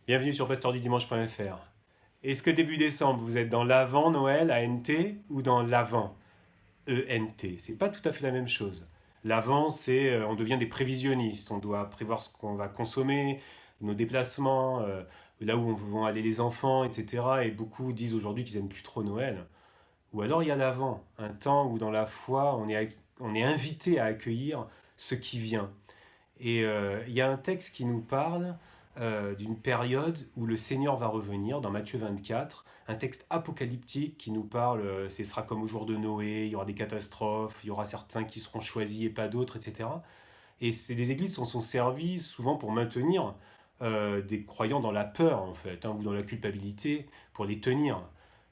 Bienvenue sur pasteurdudimanche.fr. Est-ce que début décembre, vous êtes dans l'avant Noël, A-N-T, ou dans l'avant, E-N-T? C'est pas tout à fait la même chose. L'avant, c'est on devient des prévisionnistes, on doit prévoir ce qu'on va consommer, nos déplacements, là où vont aller les enfants, etc. Et beaucoup disent aujourd'hui qu'ils aiment plus trop Noël. Ou alors il y a l'avant, un temps où dans la foi, on est invité à accueillir ce qui vient. Et il y a un texte qui nous parle d'une période où le Seigneur va revenir, dans Matthieu 24, un texte apocalyptique qui nous parle, ce sera comme au jour de Noé, il y aura des catastrophes, il y aura certains qui seront choisis et pas d'autres, etc. Et les églises s'en sont servies souvent pour maintenir des croyants dans la peur, en fait, hein, ou dans la culpabilité, pour les tenir.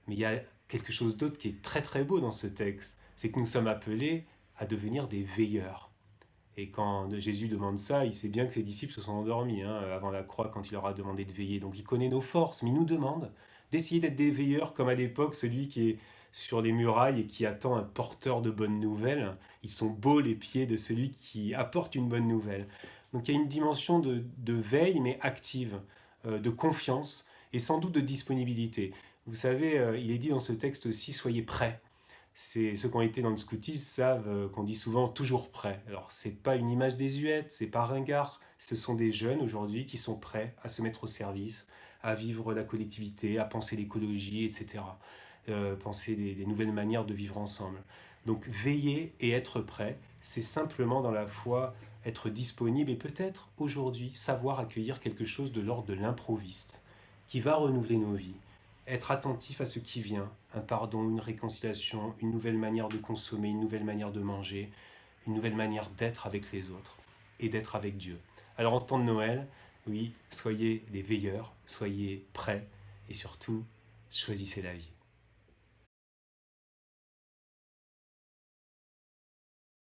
Mais il y a quelque chose d'autre qui est très très beau dans ce texte, c'est que nous sommes appelés à devenir des veilleurs. Et quand Jésus demande ça, il sait bien que ses disciples se sont endormis hein, avant la croix quand il leur a demandé de veiller. Donc il connaît nos forces, mais il nous demande d'essayer d'être des veilleurs comme à l'époque, celui qui est sur les murailles et qui attend un porteur de bonnes nouvelles. Ils sont beaux les pieds de celui qui apporte une bonne nouvelle. Donc il y a une dimension de veille, mais active, de confiance et sans doute de disponibilité. Vous savez, il est dit dans ce texte aussi, soyez prêts. Ceux qui ont été dans le scoutisme savent qu'on dit souvent toujours prêt. Alors c'est pas une image désuète, c'est pas ringard, ce sont des jeunes aujourd'hui qui sont prêts à se mettre au service, à vivre la collectivité, à penser l'écologie, etc. Penser des nouvelles manières de vivre ensemble. Donc veiller et être prêt, c'est simplement dans la foi être disponible et peut-être aujourd'hui savoir accueillir quelque chose de l'ordre de l'improviste qui va renouveler nos vies, être attentif à ce qui vient, un pardon, une réconciliation, une nouvelle manière de consommer, une nouvelle manière de manger, une nouvelle manière d'être avec les autres et d'être avec Dieu. Alors en ce temps de Noël, oui, soyez des veilleurs, soyez prêts et surtout, choisissez la vie.